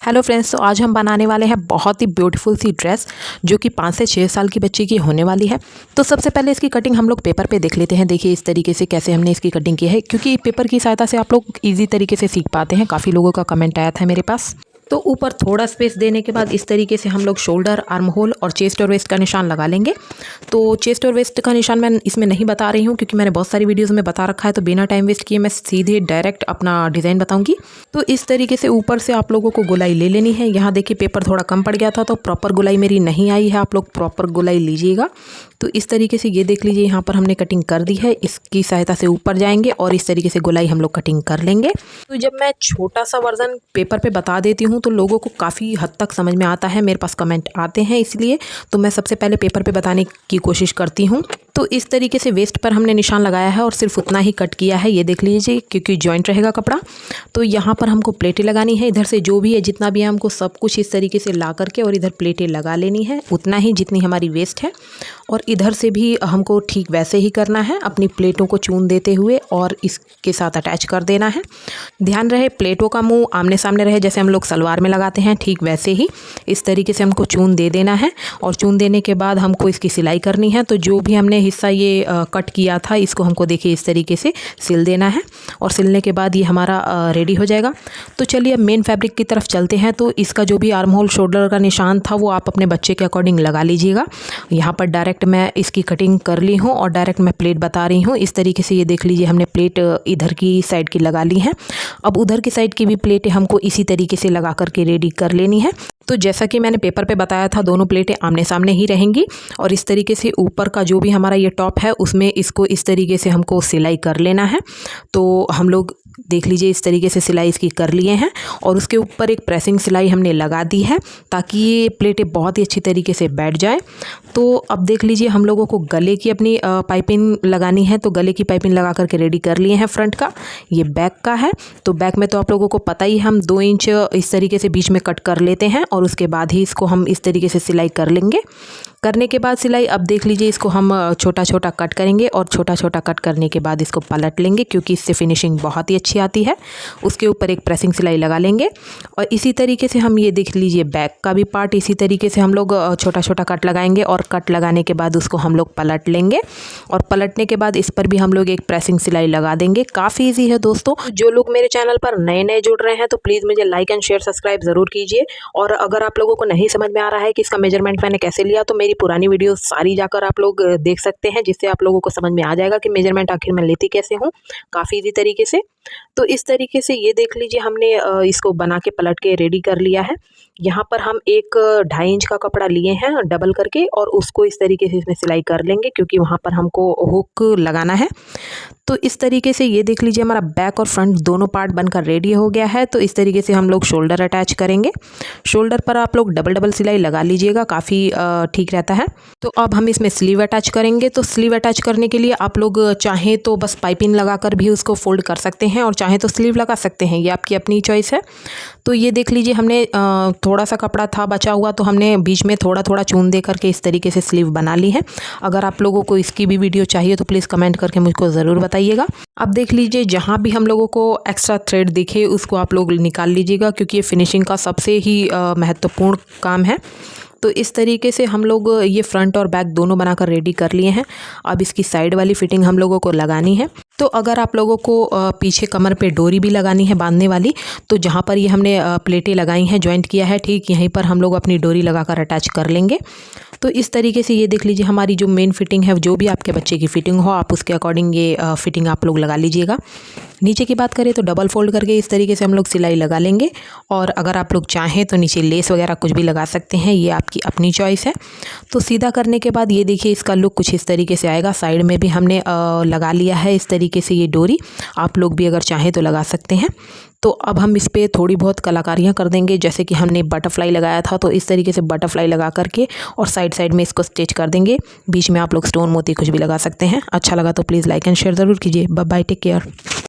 Hello friends, तो आज हम बनाने वाले हैं बहुत ही ब्यूटीफुल सी ड्रेस जो कि 5 से 6 साल की बच्ची की होने वाली है। तो सबसे पहले इसकी कटिंग हम लोग पेपर पे देख लेते हैं। देखिए इस तरीके से कैसे हमने इसकी कटिंग की है, क्योंकि पेपर की सहायता से आप लोग इजी तरीके से सीख पाते हैं। काफ़ी लोगों का कमेंट आया था मेरे पास। तो ऊपर थोड़ा स्पेस देने के बाद इस तरीके से हम लोग शोल्डर, आर्म होल और चेस्ट और वेस्ट का निशान लगा लेंगे। तो चेस्ट और वेस्ट का निशान मैं इसमें नहीं बता रही हूँ, क्योंकि मैंने बहुत सारी वीडियोस में बता रखा है। तो बिना टाइम वेस्ट किए मैं सीधे डायरेक्ट अपना डिज़ाइन बताऊंगी। तो इस तरीके से ऊपर से आप लोगों को गोलाई ले लेनी है। यहाँ देखिए पेपर थोड़ा कम पड़ गया था, तो प्रॉपर गोलाई मेरी नहीं आई है। आप लोग प्रॉपर गोलाई लीजिएगा। तो इस तरीके से ये देख लीजिए, यहाँ पर हमने कटिंग कर दी है। इसकी सहायता से ऊपर जाएंगे और इस तरीके से गोलाई हम लोग कटिंग कर लेंगे। तो जब मैं छोटा सा वर्जन पेपर पे बता देती हूँ तो लोगों को काफ़ी हद तक समझ में आता है। मेरे पास कमेंट आते हैं, इसलिए तो मैं सबसे पहले पेपर पे बताने की कोशिश करती हूँ। तो इस तरीके से वेस्ट पर हमने निशान लगाया है और सिर्फ उतना ही कट किया है। ये देख लीजिए, क्योंकि जॉइंट रहेगा कपड़ा। तो यहाँ पर हमको प्लेटें लगानी है। इधर से जो भी है, जितना भी है, हमको सब कुछ इस तरीके से ला करके और इधर प्लेटें लगा लेनी है, उतना ही जितनी हमारी वेस्ट है। और इधर से भी हमको ठीक वैसे ही करना है, अपनी प्लेटों को चून देते हुए और इसके साथ अटैच कर देना है। ध्यान रहे प्लेटों का मुंह आमने सामने रहे, जैसे हम लोग सलवार में लगाते हैं, ठीक वैसे ही इस तरीके से हमको चून दे देना है। और चून देने के बाद हमको इसकी सिलाई करनी है। तो जो भी हमने हिस्सा ये कट किया था, इसको हमको देखिए इस तरीके से सिल देना है। और सिलने के बाद ये हमारा रेडी हो जाएगा। तो चलिए अब मेन फैब्रिक की तरफ चलते हैं। तो इसका जो भी आर्म होल, शोल्डर का निशान था, वो आप अपने बच्चे के अकॉर्डिंग लगा लीजिएगा। यहाँ पर डायरेक्ट मैं इसकी कटिंग कर ली हूँ और डायरेक्ट मैं प्लेट बता रही हूँ। इस तरीके से ये देख लीजिए, हमने प्लेट इधर की साइड की लगा ली है। अब उधर की साइड की भी प्लेटें हमको इसी तरीके से लगा करके रेडी कर लेनी है। तो जैसा कि मैंने पेपर पे बताया था, दोनों प्लेटें आमने सामने ही रहेंगी। और इस तरीके से ऊपर का जो भी हमारा ये टॉप है, उसमें इसको इस तरीके से हमको सिलाई कर लेना है। तो हम लोग देख लीजिए इस तरीके से सिलाई इसकी कर लिए हैं और उसके ऊपर एक प्रेसिंग सिलाई हमने लगा दी है, ताकि ये प्लेटें बहुत ही अच्छी तरीके से बैठ जाए। तो अब देख लीजिए, हम लोगों को गले की अपनी पाइपिंग लगानी है। तो गले की पाइपिंग लगा करके रेडी कर लिए हैं फ्रंट का। ये बैक का है। तो बैक में तो आप लोगों को पता ही, हम 2 इंच इस तरीके से बीच में कट कर लेते हैं और उसके बाद ही इसको हम इस तरीके से सिलाई कर लेंगे। करने के बाद सिलाई, अब देख लीजिए, इसको हम छोटा छोटा कट करेंगे और छोटा छोटा कट करने के बाद इसको पलट लेंगे, क्योंकि इससे फिनिशिंग बहुत ही अच्छी आती है। उसके ऊपर एक प्रेसिंग सिलाई लगा लेंगे और इसी तरीके से हम, ये देख लीजिए, बैक का भी पार्ट इसी तरीके से हम लोग छोटा छोटा कट लगाएंगे और कट लगाने के बाद उसको हम लोग पलट लेंगे। और पलटने के बाद इस पर भी हम लोग एक प्रेसिंग सिलाई लगा देंगे। काफ़ी ईजी है दोस्तों। जो लोग मेरे चैनल पर नए नए जुड़ रहे हैं तो प्लीज़ मुझे लाइक एंड शेयर सब्सक्राइब ज़रूर कीजिए। और अगर आप लोगों को नहीं समझ में आ रहा है कि इसका मेजरमेंट मैंने कैसे लिया, तो मेरी पुरानी वीडियो सारी जाकर आप लोग देख सकते हैं, जिससे आप लोगों को समझ में आ जाएगा कि मेजरमेंट आखिर मैं लेती कैसे हूँ, काफ़ी इजी तरीके से। तो इस तरीके से ये देख लीजिए, हमने इसको बना के पलट के रेडी कर लिया है। यहाँ पर हम एक 2.5 इंच का कपड़ा लिए हैं डबल करके और उसको इस तरीके से इसमें सिलाई कर लेंगे, क्योंकि वहाँ पर हमको हुक लगाना है। तो इस तरीके से ये देख लीजिए, हमारा बैक और फ्रंट दोनों पार्ट बनकर रेडी हो गया है। तो इस तरीके से हम लोग शोल्डर अटैच करेंगे। शोल्डर पर आप लोग डबल डबल सिलाई लगा लीजिएगा, काफ़ी ठीक रहता है। तो अब हम इसमें स्लीव अटैच करेंगे। तो स्लीव अटैच करने के लिए आप लोग चाहें तो बस पाइपिंग लगाकर भी उसको फोल्ड कर सकते हैं और चाहें तो स्लीव लगा सकते हैं, ये आपकी अपनी चॉइस है। तो ये देख लीजिए, हमने थोड़ा सा कपड़ा था बचा हुआ, तो हमने बीच में थोड़ा थोड़ा चून दे करके इस तरीके से स्लीव बना ली है। अगर आप लोगों को इसकी भी वीडियो चाहिए तो प्लीज़ कमेंट करके मुझको ज़रूर बताइएगा। अब देख लीजिए, जहाँ भी हम लोगों को एक्स्ट्रा थ्रेड दिखे उसको आप लोग निकाल लीजिएगा, क्योंकि ये फिनिशिंग का सबसे ही महत्वपूर्ण काम है। तो इस तरीके से हम लोग ये फ्रंट और बैक दोनों बनाकर रेडी कर लिए हैं। अब इसकी साइड वाली फिटिंग हम लोगों को लगानी है। तो अगर आप लोगों को पीछे कमर पे डोरी भी लगानी है बांधने वाली, तो जहाँ पर ये हमने प्लेटें लगाई हैं, जॉइंट किया है, ठीक यहीं पर हम लोग अपनी डोरी लगाकर अटैच कर लेंगे। तो इस तरीके से ये देख लीजिए, हमारी जो मेन फिटिंग है, जो भी आपके बच्चे की फ़िटिंग हो, आप उसके अकॉर्डिंग ये फ़िटिंग आप लोग लगा लीजिएगा। नीचे की बात करें तो डबल फोल्ड करके इस तरीके से हम लोग सिलाई लगा लेंगे। और अगर आप लोग चाहें तो नीचे लेस वगैरह कुछ भी लगा सकते हैं, ये आपकी अपनी चॉइस है। तो सीधा करने के बाद ये देखिए, इसका लुक कुछ इस तरीके से आएगा। साइड में भी हमने लगा लिया है इस तरीके से ये डोरी, आप लोग भी अगर चाहें तो लगा सकते हैं। तो अब हम इस पर थोड़ी बहुत कलाकारियाँ कर देंगे, जैसे कि हमने बटरफ्लाई लगाया था, तो इस तरीके से बटरफ्लाई लगा करके और साइड साइड में इसको स्टिच कर देंगे। बीच में आप लोग स्टोन मोती कुछ भी लगा सकते हैं। अच्छा लगा तो प्लीज़ लाइक एंड शेयर ज़रूर कीजिए। Bye bye, take care.